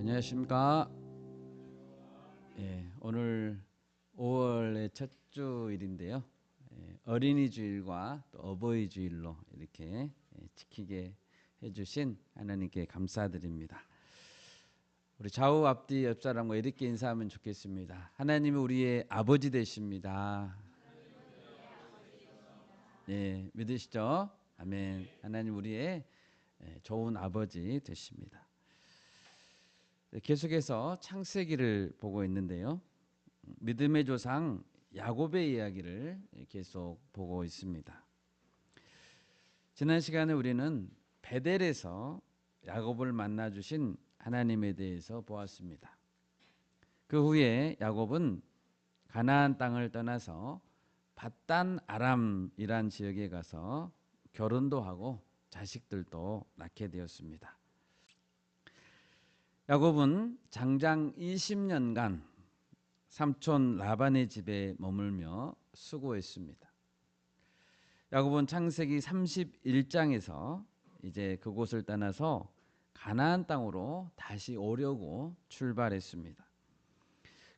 안녕하십니까. 오늘 5월의 첫 주일인데요. 어린이 주일과 또 어버이 주일로 이렇게 지키게 해주신 하나님께 감사드립니다. 우리 좌우 앞뒤 옆 사람과 이렇게 인사하면 좋겠습니다. 하나님이 우리의 아버지 되십니다. 네, 믿으시죠? 아멘. 하나님 우리의 좋은 아버지 되십니다. 계속해서 창세기를 보고 있는데요. 믿음의 조상 야곱의 이야기를 계속 보고 있습니다. 지난 시간에 우리는 베델에서 야곱을 만나 주신 하나님에 대해서 보았습니다. 그 후에 야곱은 가나안 땅을 떠나서 밧단 아람이란 지역에 가서 결혼도 하고 자식들도 낳게 되었습니다. 야곱은 장장 20년간 삼촌 라반의 집에 머물며 수고했습니다. 야곱은 창세기 31장에서 이제 그곳을 떠나서 가나안 땅으로 다시 오려고 출발했습니다.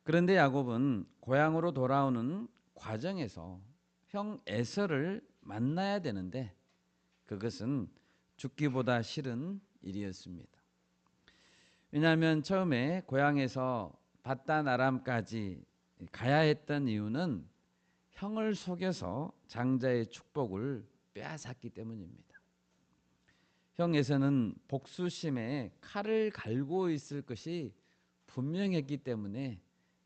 그런데 야곱은 고향으로 돌아오는 과정에서 형 에서를 만나야 되는데 그것은 죽기보다 싫은 일이었습니다. 왜냐하면 처음에 고향에서 밧단 아람까지 가야 했던 이유는 형을 속여서 장자의 축복을 빼앗았기 때문입니다. 형 에서는 복수심에 칼을 갈고 있을 것이 분명했기 때문에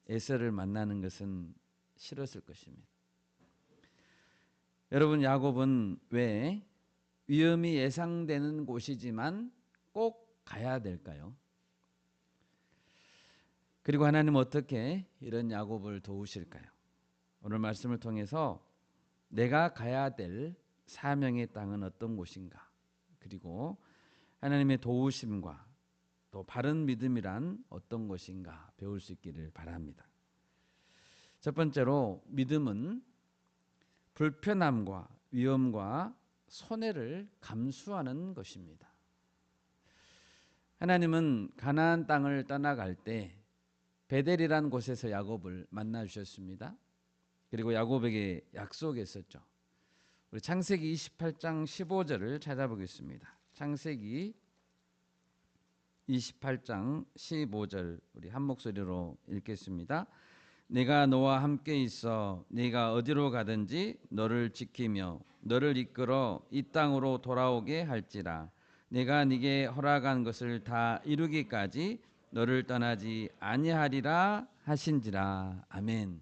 에서를 만나는 것은 싫었을 것입니다. 여러분, 야곱은 왜 위험이 예상되는 곳이지만 꼭 가야 될까요? 그리고 하나님은 어떻게 이런 야곱을 도우실까요? 오늘 말씀을 통해서 내가 가야 될 사명의 땅은 어떤 곳인가? 그리고 하나님의 도우심과 또 바른 믿음이란 어떤 것인가 배울 수 있기를 바랍니다. 첫 번째로 믿음은 불편함과 위험과 손해를 감수하는 것입니다. 하나님은 가나안 땅을 떠나갈 때 베델이라는 곳에서 야곱을 만나 주셨습니다. 그리고 야곱에게 약속했었죠. 우리 창세기 28장 15절을 찾아보겠습니다. 창세기 28장 15절 우리 한 목소리로 읽겠습니다. 내가 너와 함께 있어 네가 어디로 가든지 너를 지키며 너를 이끌어 이 땅으로 돌아오게 할지라. 내가 네게 허락한 것을 다 이루기까지 너를 떠나지 아니하리라 하신지라. 아멘.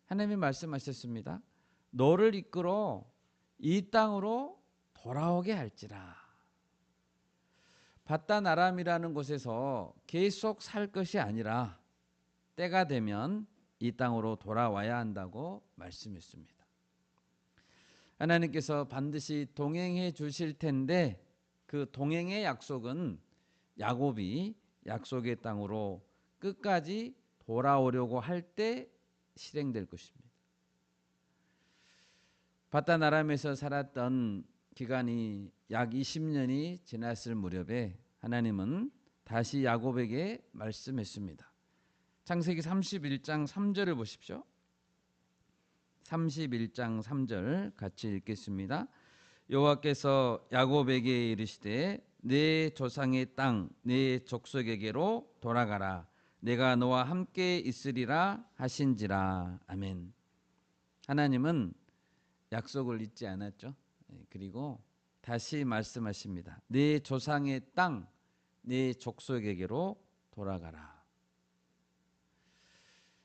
하나님이 말씀하셨습니다. 너를 이끌어 이 땅으로 돌아오게 할지라. 밧단 아람이라는 곳에서 계속 살 것이 아니라 때가 되면 이 땅으로 돌아와야 한다고 말씀했습니다. 하나님께서 반드시 동행해 주실 텐데 그 동행의 약속은 야곱이 약속의 땅으로 끝까지 돌아오려고 할 때 실행될 것입니다. 밧단 아람에서 살았던 기간이 약 20년이 지났을 무렵에 하나님은 다시 야곱에게 말씀했습니다. 창세기 31장 3절을 보십시오. 31장 3절 같이 읽겠습니다. 여호와께서 야곱에게 이르시되 내 조상의 땅 내 족속에게로 돌아가라. 내가 너와 함께 있으리라 하신지라. 아멘. 하나님은 약속을 잊지 않았죠. 그리고 다시 말씀하십니다. 내 조상의 땅 내 족속에게로 돌아가라.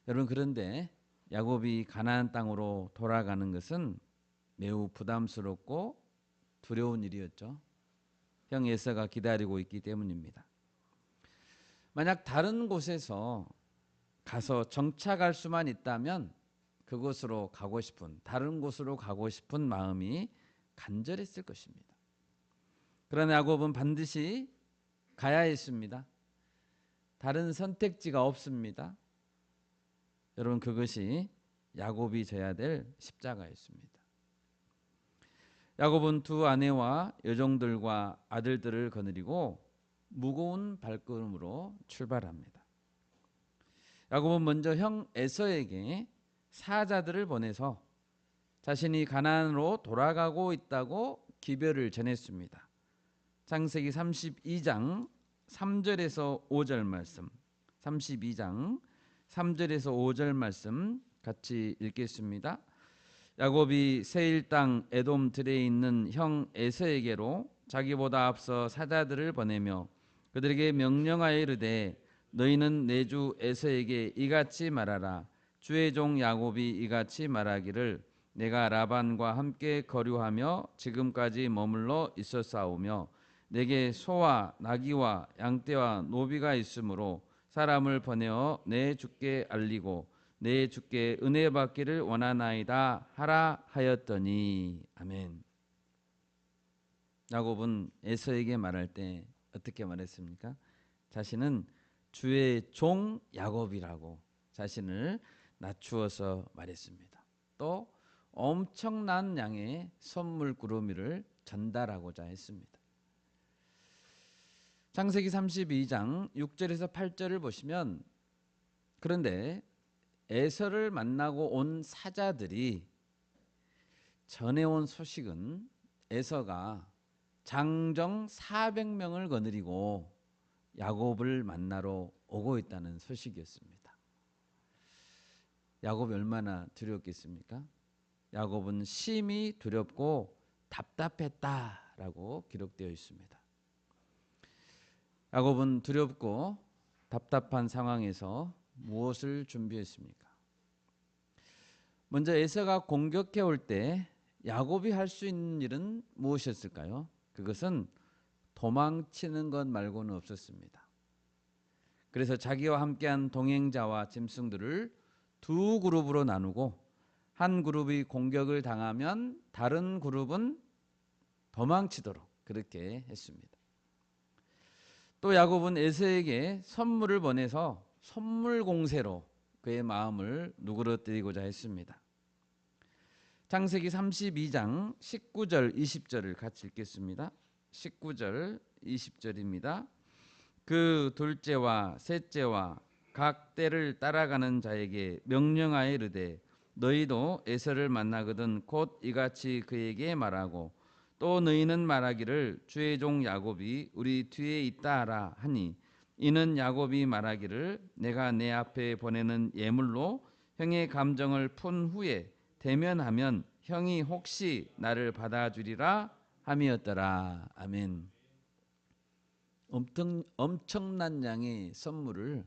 여러분, 그런데 야곱이 가나안 땅으로 돌아가는 것은 매우 부담스럽고 두려운 일이었죠. 형 에서가 기다리고 있기 때문입니다. 만약 다른 곳에서 가서 정착할 수만 있다면 그곳으로 가고 싶은, 다른 곳으로 가고 싶은 마음이 간절했을 것입니다. 그러나 야곱은 반드시 가야 했습니다. 다른 선택지가 없습니다. 여러분, 그것이 야곱이 져야 될 십자가였습니다. 야곱은 두 아내와 여종들과 아들들을 거느리고 무거운 발걸음으로 출발합니다. 야곱은 먼저 형 에서에게 사자들을 보내서 자신이 가나안으로 돌아가고 있다고 기별을 전했습니다. 창세기 32장 3절에서 5절 말씀, 32장 3절에서 5절 말씀 같이 읽겠습니다. 야곱이 세일 땅 에돔 들에 있는 형 에서에게로 자기보다 앞서 사자들을 보내며 그들에게 명령하여 이르되 너희는 내 주 에서에게 이같이 말하라. 주의 종 야곱이 이같이 말하기를 내가 라반과 함께 거류하며 지금까지 머물러 있었사오며 내게 소와 나귀와 양떼와 노비가 있으므로 사람을 보내어 내 주께 알리고 내 주께 은혜 받기를 원하나이다 하라 하였더니. 아멘. 야곱은 에서에게 말할 때 어떻게 말했습니까? 자신은 주의 종 야곱이라고 자신을 낮추어서 말했습니다. 또 엄청난 양의 선물 구루미를 전달하고자 했습니다. 창세기 32장 6절에서 8절을 보시면 그런데 에서를 만나고 온 사자들이 전해온 소식은 에서가 장정 400명을 거느리고 야곱을 만나러 오고 있다는 소식이었습니다. 야곱이 얼마나 두렵겠습니까? 야곱은 심히 두렵고 답답했다라고 기록되어 있습니다. 야곱은 두렵고 답답한 상황에서 무엇을 준비했습니까? 먼저 에서가 공격해 올 때 야곱이 할 수 있는 일은 무엇이었을까요? 그것은 도망치는 것 말고는 없었습니다. 그래서 자기와 함께한 동행자와 짐승들을 두 그룹으로 나누고 한 그룹이 공격을 당하면 다른 그룹은 도망치도록 그렇게 했습니다. 또 야곱은 에서에게 선물을 보내서 선물 공세로 그의 마음을 누그러뜨리고자 했습니다. 창세기 32장 19절 20절을 같이 읽겠습니다. 19절 20절입니다. 그 둘째와 셋째와 각 때를 따라가는 자에게 명령하여 이르되 너희도 에서를 만나거든 곧 이같이 그에게 말하고 또 너희는 말하기를 주의 종 야곱이 우리 뒤에 있다 하라 하니 이는 야곱이 말하기를 내가 내 앞에 보내는 예물로 형의 감정을 푼 후에 대면하면 형이 혹시 나를 받아주리라 함이었더라. 아멘. 엄청난 양의 선물을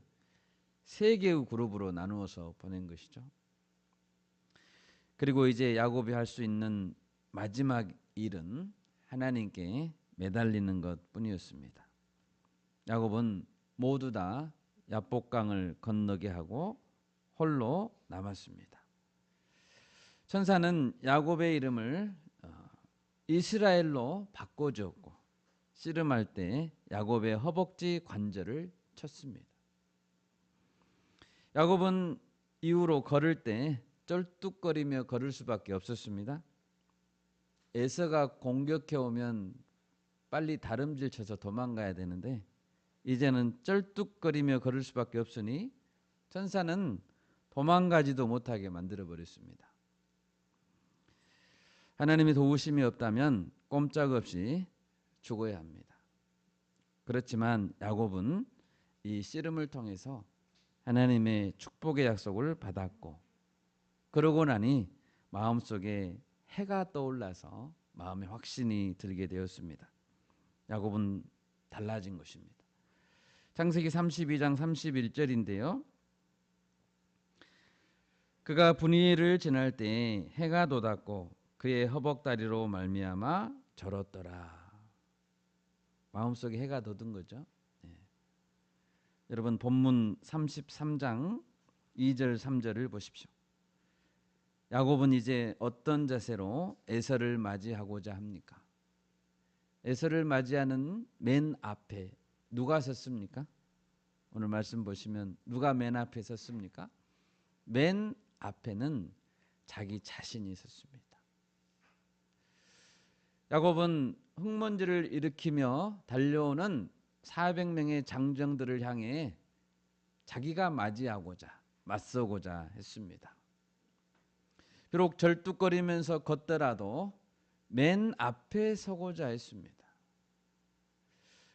세 개의 그룹으로 나누어서 보낸 것이죠. 그리고 이제 야곱이 할 수 있는 마지막 일은 하나님께 매달리는 것뿐이었습니다. 야곱은 모두 다 야복강을 건너게 하고 홀로 남았습니다. 천사는 야곱의 이름을 이스라엘로 바꿔주었고 씨름할 때 야곱의 허벅지 관절을 쳤습니다. 야곱은 이후로 걸을 때 쩔뚝거리며 걸을 수밖에 없었습니다. 에서가 공격해 오면 빨리 다름질 쳐서 도망가야 되는데 이제는 쩔뚝거리며 걸을 수밖에 없으니 천사는 도망가지도 못하게 만들어 버렸습니다. 하나님의 도우심이 없다면 꼼짝없이 죽어야 합니다. 그렇지만 야곱은 이 씨름을 통해서 하나님의 축복의 약속을 받았고 그러고 나니 마음속에 해가 떠올라서 마음에 확신이 들게 되었습니다. 야곱은 달라진 것입니다. 창세기 32장 31절인데요. 그가 분이엘을 지날 때 해가 돋았고 그의 허벅다리로 말미암아 절었더라. 마음속에 해가 돋은 거죠. 네. 여러분 본문 33장 2절 3절을 보십시오. 야곱은 이제 어떤 자세로 에서를 맞이하고자 합니까? 에서를 맞이하는 맨 앞에 누가 섰습니까? 오늘 말씀 보시면 누가 맨 앞에 섰습니까? 맨 앞에는 자기 자신이 섰습니다. 야곱은 흙먼지를 일으키며 달려오는 400명의 장정들을 향해 자기가 맞서고자 했습니다. 비록 절뚝거리면서 걷더라도 맨 앞에 서고자 했습니다.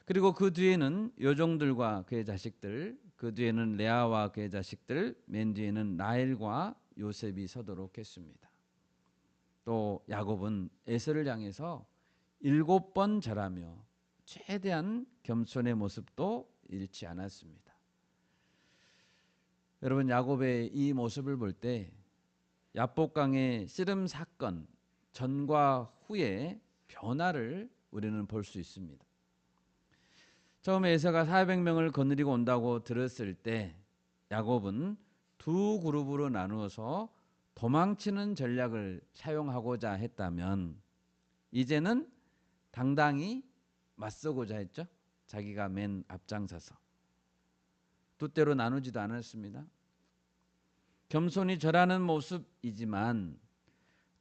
그리고 그 뒤에는 요종들과 그의 자식들, 그 뒤에는 레아와 그의 자식들, 맨 뒤에는 라헬과 요셉이 서도록 했습니다. 또 야곱은 에서를 향해서 7번 절하며 최대한 겸손의 모습도 잃지 않았습니다. 여러분, 야곱의 이 모습을 볼 때 야복강의 씨름 사건 전과 후의 변화를 우리는 볼 수 있습니다. 처음에 에서가 400명을 거느리고 온다고 들었을 때 야곱은 두 그룹으로 나누어서 도망치는 전략을 사용하고자 했다면 이제는 당당히 맞서고자 했죠. 자기가 맨 앞장서서. 두 때로 나누지도 않았습니다. 겸손히 절하는 모습이지만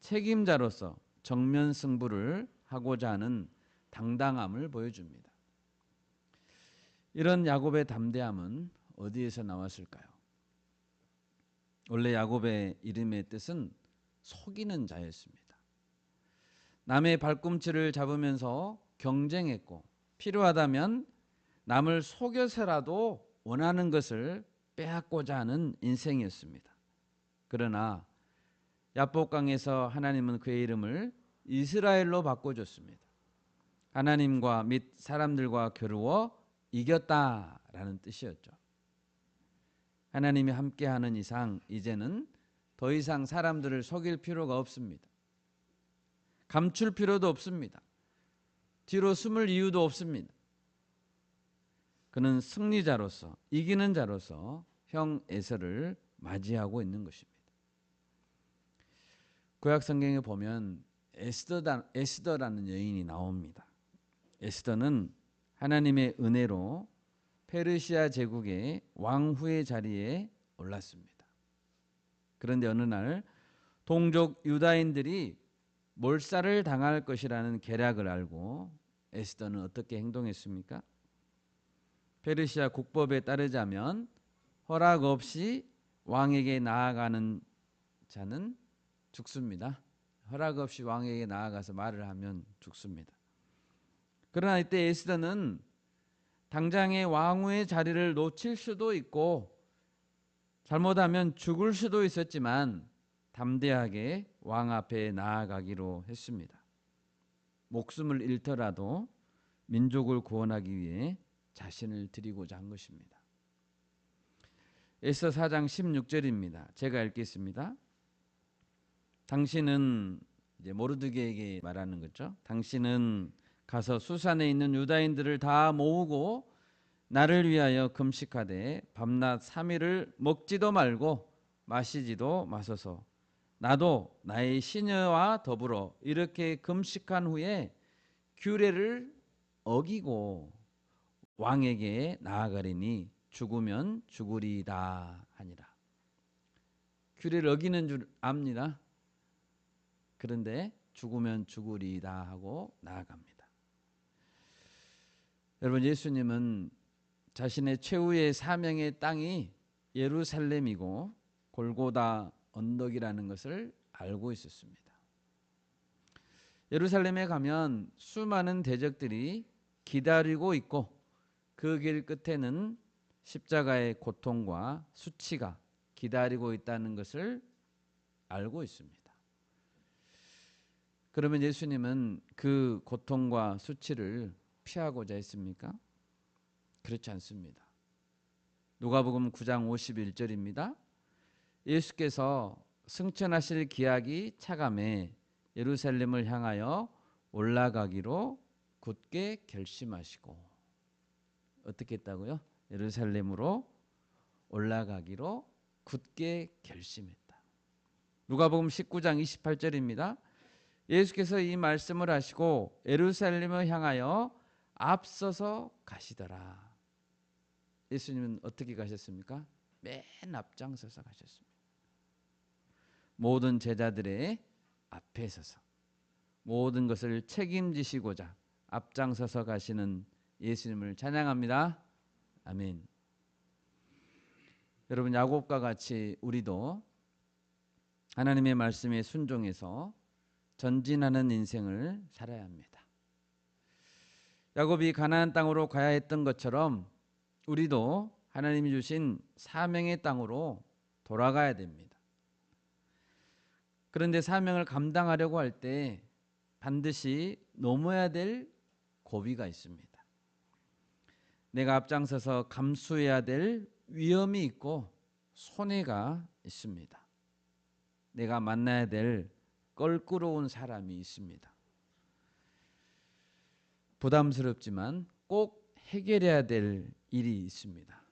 책임자로서 정면 승부를 하고자 하는 당당함을 보여줍니다. 이런 야곱의 담대함은 어디에서 나왔을까요? 원래 야곱의 이름의 뜻은 속이는 자였습니다. 남의 발꿈치를 잡으면서 경쟁했고 필요하다면 남을 속여서라도 원하는 것을 빼앗고자 하는 인생이었습니다. 그러나 야복강에서 하나님은 그의 이름을 이스라엘로 바꿔줬습니다. 하나님과 및 사람들과 겨루어 이겼다라는 뜻이었죠. 하나님이 함께하는 이상 이제는 더 이상 사람들을 속일 필요가 없습니다. 감출 필요도 없습니다. 뒤로 숨을 이유도 없습니다. 그는 승리자로서, 이기는 자로서 형 에서를 맞이하고 있는 것입니다. 구약 성경에 보면 에스더라는 여인이 나옵니다. 에스더는 하나님의 은혜로 페르시아 제국의 왕후의 자리에 올랐습니다. 그런데 어느 날 동족 유다인들이 몰살을 당할 것이라는 계략을 알고 에스더는 어떻게 행동했습니까? 페르시아 국법에 따르자면 허락 없이 왕에게 나아가는 자는 죽습니다. 허락 없이 왕에게 나아가서 말을 하면 죽습니다. 그러나 이때 에스더는 당장의 왕후의 자리를 놓칠 수도 있고 잘못하면 죽을 수도 있었지만 담대하게 왕 앞에 나아가기로 했습니다. 목숨을 잃더라도 민족을 구원하기 위해 자신을 드리고자 한 것입니다. 에스더 4장 16절입니다. 제가 읽겠습니다. 당신은 이제 모르드게에게 말하는 거죠. 당신은 가서 수산에 있는 유다인들을 다 모으고 나를 위하여 금식하되 밤낮 3일을 먹지도 말고 마시지도 마소서. 나도 나의 시녀와 더불어 이렇게 금식한 후에 규례를 어기고 왕에게 나아가리니 죽으면 죽으리이다 하니라. 규례를 어기는 줄 압니다. 그런데 죽으면 죽으리이다 하고 나아갑니다. 여러분, 예수님은 자신의 최후의 사명의 땅이 예루살렘이고 골고다 언덕이라는 것을 알고 있었습니다. 예루살렘에 가면 수많은 대적들이 기다리고 있고 그 길 끝에는 십자가의 고통과 수치가 기다리고 있다는 것을 알고 있습니다. 그러면 예수님은 그 고통과 수치를 피하고자 했습니까? 그렇지 않습니다. 누가복음 9장 51절입니다. 예수께서 승천하실 기약이 차감해 예루살렘을 향하여 올라가기로 굳게 결심하시고 어떻게 했다고요? 예루살렘으로 올라가기로 굳게 결심했다. 누가복음 19장 28절입니다. 예수께서 이 말씀을 하시고 예루살렘을 향하여 앞서서 가시더라. 예수님은 어떻게 가셨습니까? 맨 앞장서서 가셨습니다. 모든 제자들의 앞에 서서 모든 것을 책임지시고자 앞장서서 가시는 예수님을 찬양합니다. 아멘. 여러분, 야곱과 같이 우리도 하나님의 말씀에 순종해서 전진하는 인생을 살아야 합니다. 야곱이 가나안 땅으로 가야 했던 것처럼 우리도 하나님이 주신 사명의 땅으로 돌아가야 됩니다. 그런데 사명을 감당하려고 할 때 반드시 넘어야 될 고비가 있습니다. 내가 앞장서서 감수해야 될 위험이 있고 손해가 있습니다. 내가 만나야 될 껄끄러운 사람이 있습니다. 부담스럽지만 꼭 해결해야 될 일이 있습니다.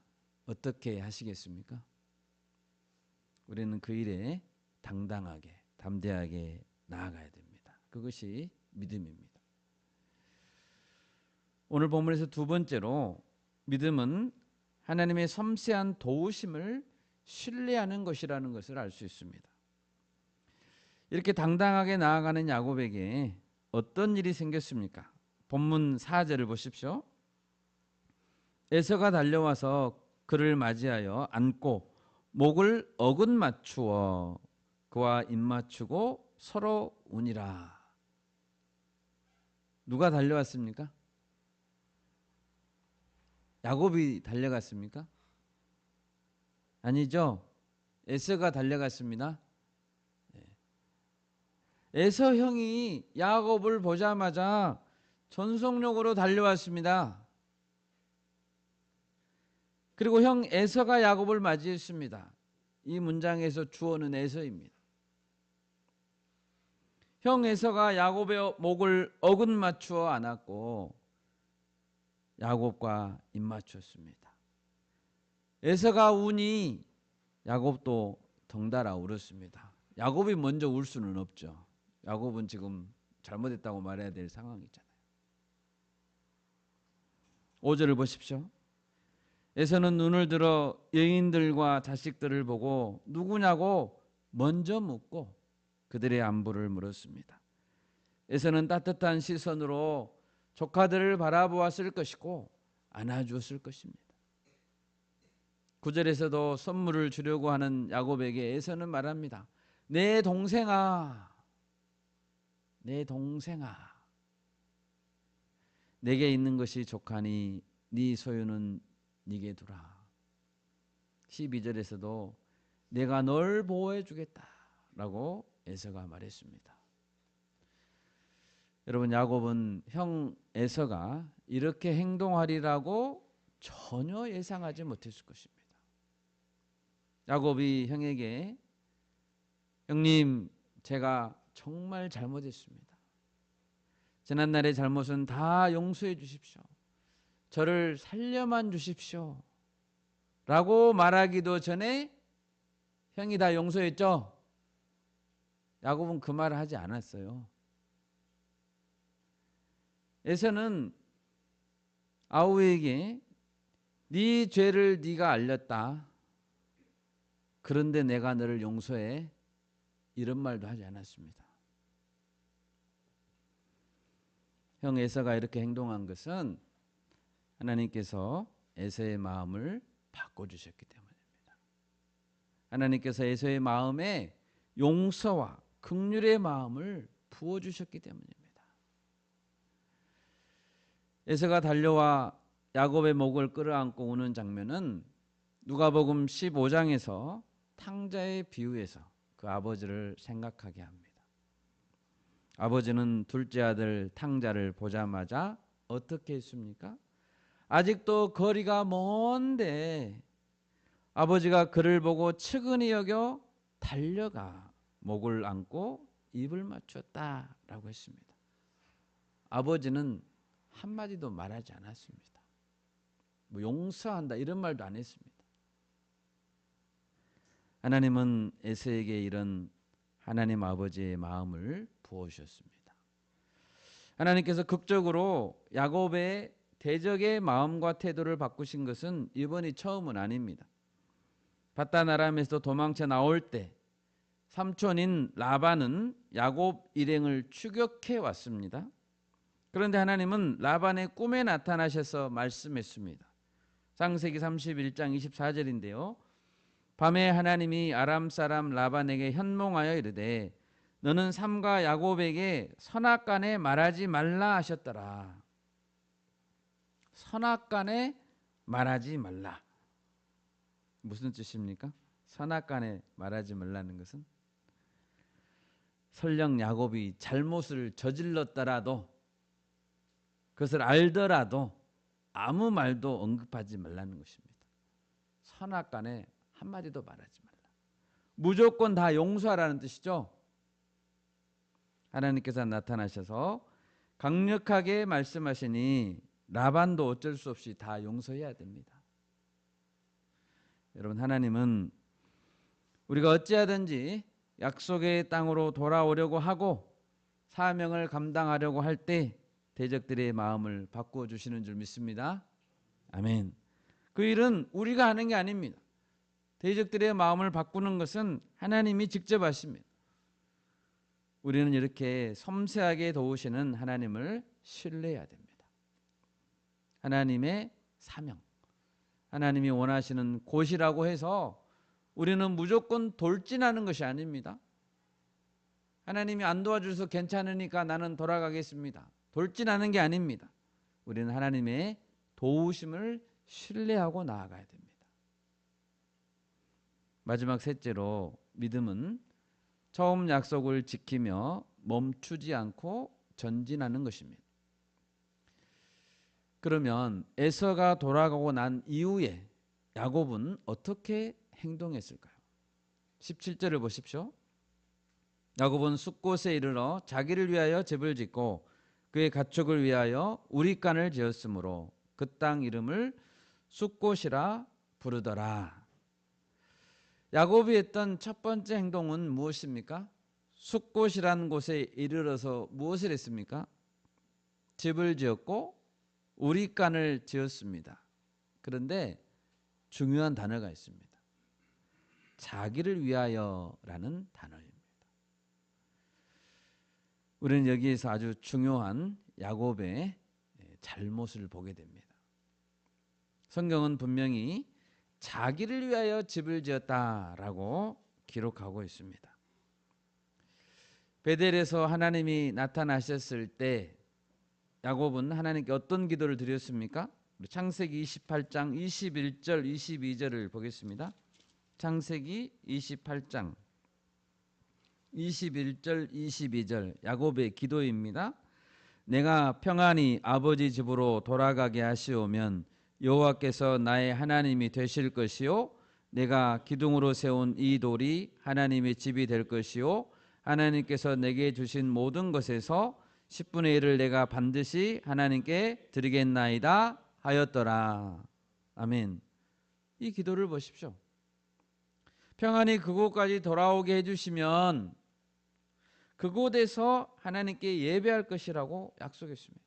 어떻게 하시겠습니까? 우리는 그 일에 당당하게, 담대하게 나아가야 됩니다. 그것이 믿음입니다. 오늘 본문에서 두 번째로 믿음은 하나님의 섬세한 도우심을 신뢰하는 것이라는 것을 알 수 있습니다. 이렇게 당당하게 나아가는 야곱에게 어떤 일이 생겼습니까? 본문 4절을 보십시오. 에서가 달려와서 그를 맞이하여 안고 목을 어긋 맞추어 그와 입맞추고 서로 우니라. 누가 달려왔습니까? 야곱이 달려갔습니까? 아니죠. 에서가 달려갔습니다. 에서 형이 야곱을 보자마자 전속력으로 달려왔습니다. 그리고 형 에서가 야곱을 맞이했습니다. 이 문장에서 주어는 에서입니다. 형 에서가 야곱의 목을 어긋 맞추어 안았고 야곱과 입맞췄습니다. 에서가 우니 야곱도 덩달아 울었습니다. 야곱이 먼저 울 수는 없죠. 야곱은 지금 잘못했다고 말해야 될 상황이잖아요. 5절을 보십시오. 에서는 눈을 들어 여인들과 자식들을 보고 누구냐고 먼저 묻고 그들의 안부를 물었습니다. 에서는 따뜻한 시선으로 조카들을 바라보았을 것이고 안아주었을 것입니다. 9절에서도 선물을 주려고 하는 야곱에게 에서는 말합니다. 내 동생아, 내 동생아, 내게 있는 것이 족하니 네 소유는 네게 두라. 12절에서도 내가 널 보호해 주겠다라고 에서가 말했습니다. 여러분, 야곱은 형 에서가 이렇게 행동하리라고 전혀 예상하지 못했을 것입니다. 야곱이 형에게 형님, 제가 정말 잘못했습니다. 지난날의 잘못은 다 용서해 주십시오. 저를 살려만 주십시오. 라고 말하기도 전에 형이 다 용서했죠? 야곱은 그 말을 하지 않았어요. 에서는 아우에게 네 죄를 네가 알렸다. 그런데 내가 너를 용서해. 이런 말도 하지 않았습니다. 형 에서가 이렇게 행동한 것은 하나님께서 에서의 마음을 바꿔주셨기 때문입니다. 하나님께서 에서의 마음에 용서와 긍휼의 마음을 부어주셨기 때문입니다. 에서가 달려와 야곱의 목을 끌어안고 우는 장면은 누가복음 15장에서 탕자의 비유에서 그 아버지를 생각하게 합니다. 아버지는 둘째 아들 탕자를 보자마자 어떻게 했습니까? 아직도 거리가 먼데 아버지가 그를 보고 측은히 여겨 달려가 목을 안고 입을 맞췄다라고 했습니다. 아버지는 한마디도 말하지 않았습니다. 뭐 용서한다 이런 말도 안 했습니다. 하나님은 에서에게 이런 하나님 아버지의 마음을 부어주셨습니다. 하나님께서 극적으로 야곱의 대적의 마음과 태도를 바꾸신 것은 이번이 처음은 아닙니다. 바단 아람에서 도망쳐 나올 때 삼촌인 라반은 야곱 일행을 추격해 왔습니다. 그런데 하나님은 라반의 꿈에 나타나셔서 말씀했습니다. 창세기 31장 24절인데요. 밤에 하나님이 아람 사람 라반에게 현몽하여 이르되 너는 삼가 야곱에게 선악간에 말하지 말라 하셨더라. 선악간에 말하지 말라. 무슨 뜻입니까? 선악간에 말하지 말라는 것은 설령 야곱이 잘못을 저질렀더라도 그것을 알더라도 아무 말도 언급하지 말라는 것입니다. 선악간에 한마디도 말하지 말라. 무조건 다 용서하라는 뜻이죠. 하나님께서 나타나셔서 강력하게 말씀하시니 라반도 어쩔 수 없이 다 용서해야 됩니다. 여러분, 하나님은 우리가 어찌하든지 약속의 땅으로 돌아오려고 하고 사명을 감당하려고 할 때 대적들의 마음을 바꾸어 주시는 줄 믿습니다. 아멘. 그 일은 우리가 하는 게 아닙니다. 대적들의 마음을 바꾸는 것은 하나님이 직접 하십니다. 우리는 이렇게 섬세하게 도우시는 하나님을 신뢰해야 됩니다. 하나님의 사명, 하나님이 원하시는 곳이라고 해서 우리는 무조건 돌진하는 것이 아닙니다. 하나님이 안 도와줘서 괜찮으니까 나는 돌아가겠습니다. 돌진하는 게 아닙니다. 우리는 하나님의 도우심을 신뢰하고 나아가야 됩니다. 마지막 셋째로 믿음은 처음 약속을 지키며 멈추지 않고 전진하는 것입니다. 그러면 에서가 돌아가고 난 이후에 야곱은 어떻게 행동했을까요? 17절을 보십시오. 야곱은 숫곳에 이르러 자기를 위하여 집을 짓고 그의 가축을 위하여 우릿간을 지었으므로 그 땅 이름을 숫곳이라 부르더라. 야곱이 했던 첫 번째 행동은 무엇입니까? 숫곳이라는 곳에 이르러서 무엇을 했습니까? 집을 지었고 우릿간을 지었습니다. 그런데 중요한 단어가 있습니다. 자기를 위하여라는 단어입니다. 우리는 여기에서 아주 중요한 야곱의 잘못을 보게 됩니다. 성경은 분명히 자기를 위하여 집을 지었다라고 기록하고 있습니다. 베델에서 하나님이 나타나셨을 때 야곱은 하나님께 어떤 기도를 드렸습니까? 창세기 28장 21절 22절을 보겠습니다. 창세기 28장 21절 22절 야곱의 기도입니다. 내가 평안히 아버지 집으로 돌아가게 하시오면 여호와께서 나의 하나님이 되실 것이요 내가 기둥으로 세운 이 돌이 하나님의 집이 될 것이요 하나님께서 내게 주신 모든 것에서 10분의 1을 내가 반드시 하나님께 드리겠나이다 하였더라. 아멘. 이 기도를 보십시오. 평안히 그곳까지 돌아오게 해주시면 그곳에서 하나님께 예배할 것이라고 약속했습니다.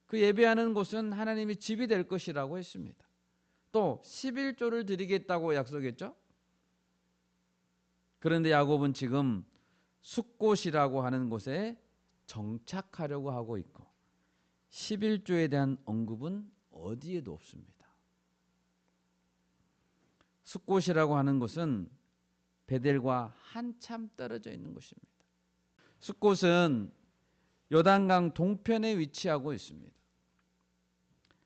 그 예배하는 곳은 하나님의 집이 될 것이라고 했습니다. 또 11조를 드리겠다고 약속했죠. 그런데 야곱은 지금 숫곳이라고 하는 곳에 정착하려고 하고 있고 11조에 대한 언급은 어디에도 없습니다. 숫곳이라고 하는 곳은 베델과 한참 떨어져 있는 곳입니다. 숫곳은 요단강 동편에 위치하고 있습니다.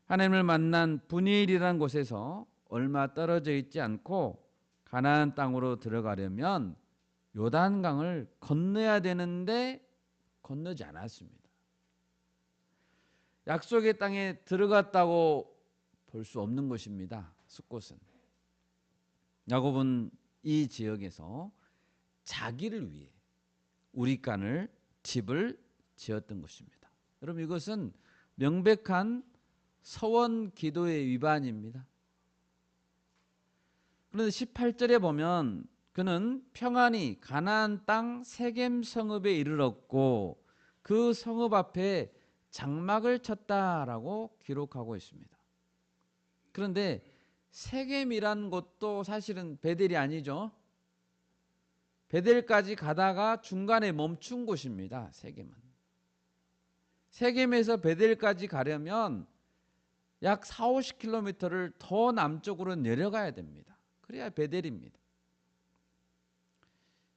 하나님을 만난 분이엘이라는 곳에서 얼마 떨어져 있지 않고 가나안 땅으로 들어가려면 요단강을 건너야 되는데 건너지 않았습니다. 약속의 땅에 들어갔다고 볼 수 없는 곳입니다. 숫곳은. 야곱은 이 지역에서 자기를 위해 우릿간을 집을 지었던 것입니다. 여러분 이것은 명백한 서원 기도의 위반입니다. 그런데 18절에 보면 그는 평안히 가나안 땅 세겜 성읍에 이르렀고 그 성읍 앞에 장막을 쳤다라고 기록하고 있습니다. 그런데 세겜이란 곳도 사실은 베델이 아니죠. 베델까지 가다가 중간에 멈춘 곳입니다. 세겜은. 세겜에서 베델까지 가려면 약 4, 50km를 더 남쪽으로 내려가야 됩니다. 그래야 베델입니다.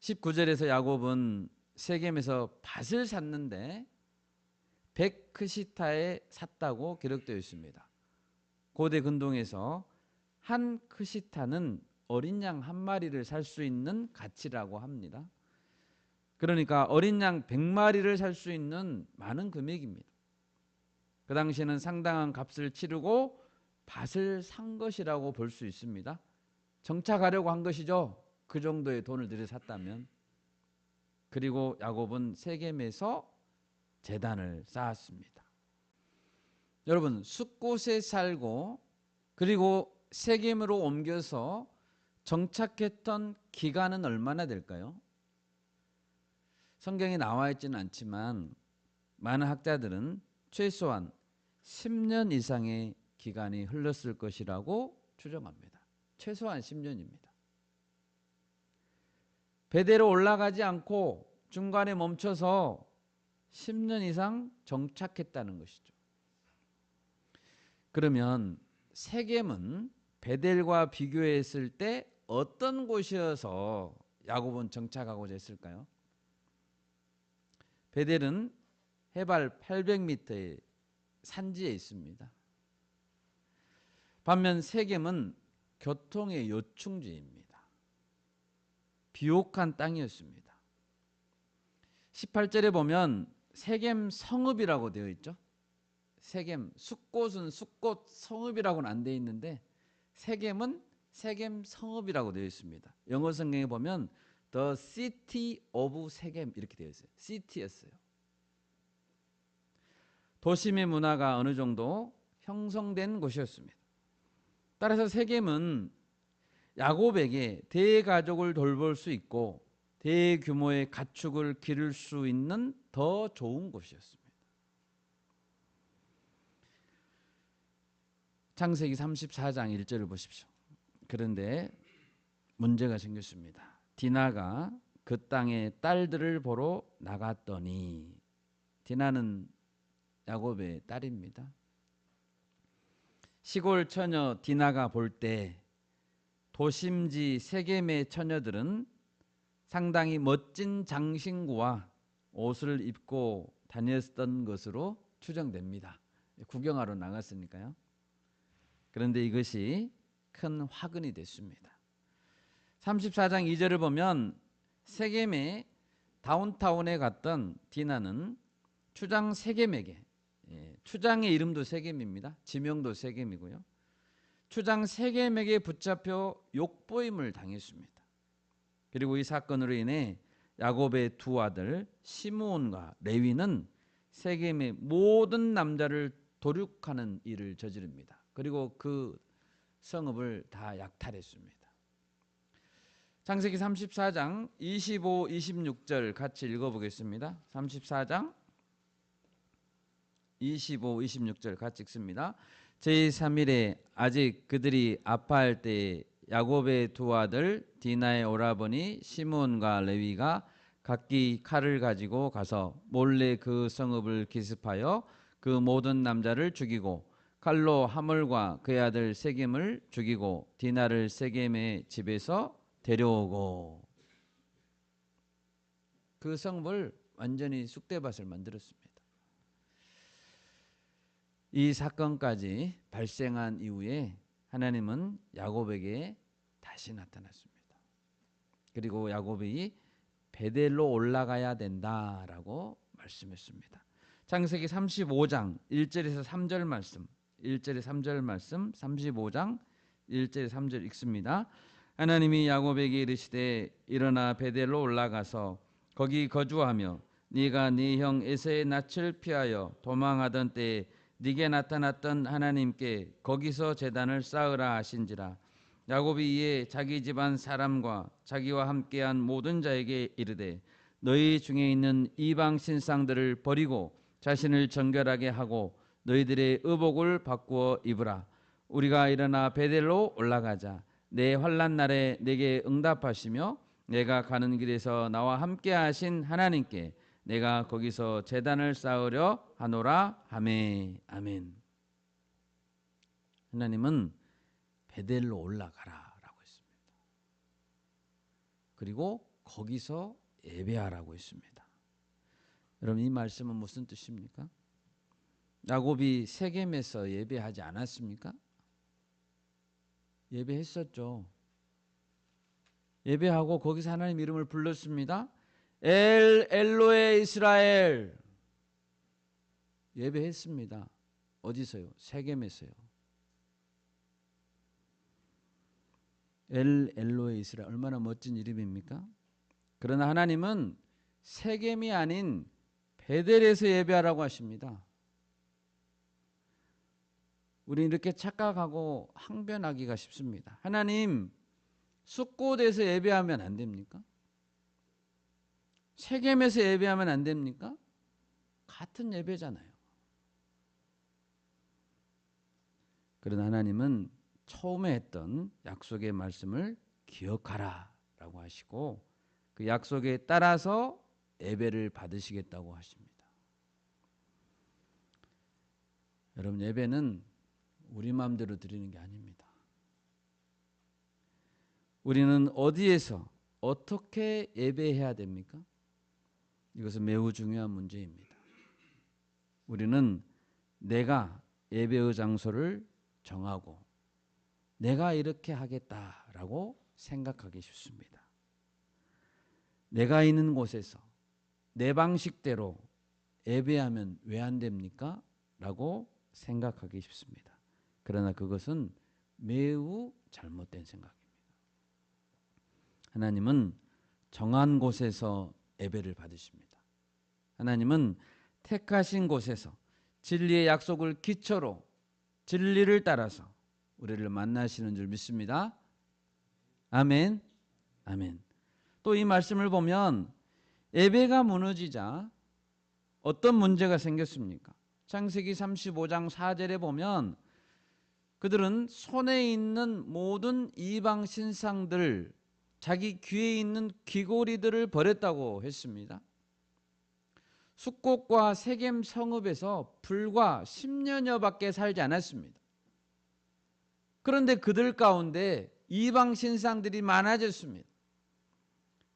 19절에서 야곱은 세겜에서 밭을 샀는데 100크시타에 샀다고 기록되어 있습니다. 고대 근동에서 한 크시타는 어린 양 한 마리를 살 수 있는 가치라고 합니다. 그러니까 어린 양 100마리를 살 수 있는 많은 금액입니다. 그 당시에는 상당한 값을 치르고 밭을 산 것이라고 볼 수 있습니다. 정착하려고 한 것이죠. 그 정도의 돈을 들여 샀다면. 그리고 야곱은 세겜에서 제단을 쌓았습니다. 여러분, 숫곳에 살고 그리고 세겜으로 옮겨서 정착했던 기간은 얼마나 될까요? 성경에 나와 있지는 않지만 많은 학자들은 최소한 10년 이상의 기간이 흘렀을 것이라고 추정합니다. 최소한 10년입니다. 베델로 올라가지 않고 중간에 멈춰서 10년 이상 정착했다는 것이죠. 그러면 세겜은 베델과 비교했을 때 어떤 곳이어서 야곱은 정착하고자 했을까요? 베델은 해발 800m의 산지에 있습니다. 반면 세겜은 교통의 요충지입니다. 비옥한 땅이었습니다. 18절에 보면 세겜 성읍이라고 되어 있죠. 세겜, 숫곳은 숫곳 성읍이라고는 안 되어 있는데 세겜은 세겜 성읍이라고 되어 있습니다. 영어 성경에 보면 The City of 세겜 이렇게 되어 있어요. City였어요. 도심의 문화가 어느 정도 형성된 곳이었습니다. 따라서 세겜은 야곱에게 대가족을 돌볼 수 있고 대규모의 가축을 기를 수 있는 더 좋은 곳이었습니다. 창세기 34장 1절을 보십시오. 그런데 문제가 생겼습니다. 디나가 그 땅의 딸들을 보러 나갔더니, 디나는 야곱의 딸입니다. 시골 처녀 디나가 볼 때 도심지 세겜의 처녀들은 상당히 멋진 장신구와 옷을 입고 다녔던 것으로 추정됩니다. 구경하러 나갔으니까요. 그런데 이것이 큰 화근이 됐습니다. 34장 2절을 보면 세겜의 다운타운에 갔던 디나는 추장 세겜에게, 추장의 이름도 세겜입니다. 지명도 세겜이고요. 추장 세겜에게 붙잡혀 욕보임을 당했습니다. 그리고 이 사건으로 인해 야곱의 두 아들 시므온과 레위는 세겜의 모든 남자를 도륙하는 일을 저지릅니다. 그리고 그 성읍을 다 약탈했습니다. 창세기 34장 25, 26절 같이 읽어보겠습니다. 34장 25, 26절 같이 읽습니다. 제3일에 아직 그들이 아파할 때에 야곱의 두 아들 디나의 오라버니 시므온과 레위가 각기 칼을 가지고 가서 몰래 그 성읍을 기습하여 그 모든 남자를 죽이고 칼로 하물과 그의 아들 세겜을 죽이고 디나를 세겜의 집에서 데려오고, 그 성읍을 완전히 쑥대밭을 만들었습니다. 이 사건까지 발생한 이후에 하나님은 야곱에게 다시 나타났습니다. 그리고 야곱이 베델로 올라가야 된다라고 말씀했습니다. 창세기 35장 1절에서 3절 말씀, 1절에 3절 말씀, 35장 1절에 3절 읽습니다. 하나님이 야곱에게 이르시되 일어나 베델로 올라가서 거기 거주하며 네가 네 형 에서의 낯을 피하여 도망하던 때에 네게 나타났던 하나님께 거기서 제단을 쌓으라 하신지라. 야곱이 이에 자기 집안 사람과 자기와 함께한 모든 자에게 이르되 너희 중에 있는 이방 신상들을 버리고 자신을 정결하게 하고 너희들의 의복을 바꾸어 입으라. 우리가 일어나 베델로 올라가자. 내 환난 날에 내게 응답하시며 내가 가는 길에서 나와 함께 하신 하나님께 내가 거기서 제단을 쌓으려 하노라 하매. 아멘. 하나님은 베델로 올라가라 라고 했습니다. 그리고 거기서 예배하라고 했습니다. 여러분, 이 말씀은 무슨 뜻입니까? 야곱이 세겜에서 예배하지 않았습니까? 예배했었죠. 예배하고 거기서 하나님 이름을 불렀습니다. 엘로에 이스라엘. 예배했습니다. 어디서요? 세겜에서요. 엘로에 이스라엘, 얼마나 멋진 이름입니까? 그러나 하나님은 세겜이 아닌 베델에서 예배하라고 하십니다. 우리는 이렇게 착각하고 항변하기가 쉽습니다. 하나님, 숫곳에서 예배하면 안 됩니까? 세겜에서 예배하면 안 됩니까? 같은 예배잖아요. 그러나 하나님은 처음에 했던 약속의 말씀을 기억하라 라고 하시고 그 약속에 따라서 예배를 받으시겠다고 하십니다. 여러분, 예배는 우리 마음대로 드리는 게 아닙니다. 우리는 어디에서 어떻게 예배해야 됩니까? 이것은 매우 중요한 문제입니다. 우리는 내가 예배의 장소를 정하고 내가 이렇게 하겠다라고 생각하기 쉽습니다. 내가 있는 곳에서 내 방식대로 예배하면 왜 안 됩니까? 라고 생각하기 쉽습니다. 그러나 그것은 매우 잘못된 생각입니다. 하나님은 정한 곳에서 예배를 받으십니다. 하나님은 택하신 곳에서 진리의 약속을 기초로 진리를 따라서 우리를 만나시는 줄 믿습니다. 아멘. 아멘. 또 이 말씀을 보면 예배가 무너지자 어떤 문제가 생겼습니까? 창세기 35장 4절에 보면 그들은 손에 있는 모든 이방 신상들, 자기 귀에 있는 귀고리들을 버렸다고 했습니다. 숫곳과 세겜 성읍에서 불과 10년여밖에 살지 않았습니다. 그런데 그들 가운데 이방 신상들이 많아졌습니다.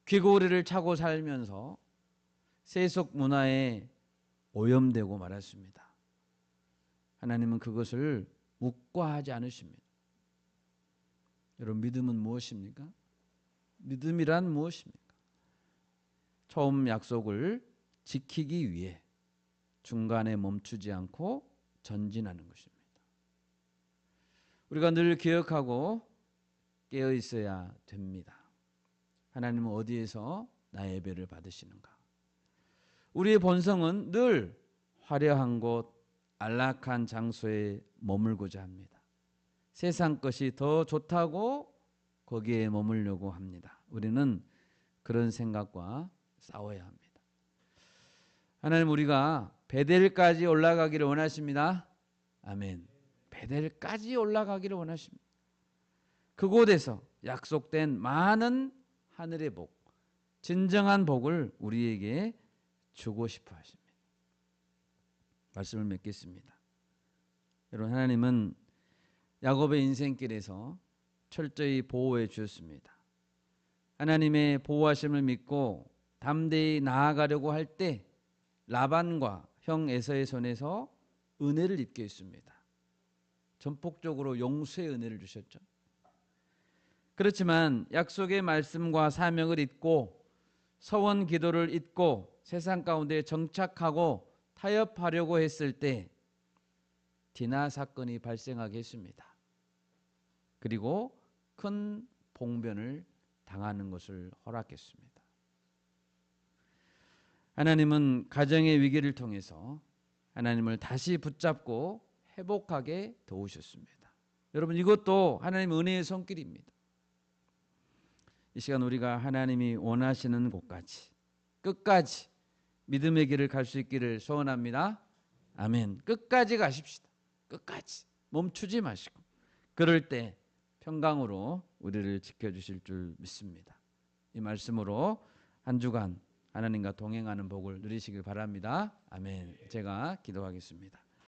귀고리를 차고 살면서 세속 문화에 오염되고 말았습니다. 하나님은 그것을 묵과하지 않으십니다. 여러분, 믿음은 무엇입니까? 믿음이란 무엇입니까? 처음 약속을 지키기 위해 중간에 멈추지 않고 전진하는 것입니다. 우리가 늘 기억하고 깨어 있어야 됩니다. 하나님은 어디에서 나의 예배를 받으시는가? 우리의 본성은 늘 화려한 곳, 안락한 장소에 머물고자 합니다. 세상 것이 더 좋다고 거기에 머물려고 합니다. 우리는 그런 생각과 싸워야 합니다. 하나님, 우리가 베델까지 올라가기를 원하십니다. 아멘. 베델까지 올라가기를 원하십니다. 그곳에서 약속된 많은 하늘의 복, 진정한 복을 우리에게 주고 싶어 하십니다. 말씀을 맺겠습니다. 여러분, 하나님은 야곱의 인생길에서 철저히 보호해 주셨습니다. 하나님의 보호하심을 믿고 담대히 나아가려고 할 때 라반과 형 에서의 손에서 은혜를 입게 했습니다. 전폭적으로 용서의 은혜를 주셨죠. 그렇지만 약속의 말씀과 사명을 잊고 서원 기도를 잊고 세상 가운데 정착하고 타협하려고 했을 때 디나 사건이 발생하게 했습니다. 그리고 큰 봉변을 당하는 것을 허락했습니다. 하나님은 가정의 위기를 통해서 하나님을 다시 붙잡고 회복하게 도우셨습니다. 여러분, 이것도 하나님의 은혜의 손길입니다. 이 시간 우리가 하나님이 원하시는 곳까지 끝까지 믿음의 길을 갈 수 있기를 소원합니다. 아멘. 끝까지 가십시다. 끝까지 멈추지 마시고 그럴 때 평강으로 우리를 지켜주실 줄 믿습니다. 이 말씀으로 한 주간 하나님과 동행하는 복을 누리시길 바랍니다. 아멘. 제가 기도하겠습니다.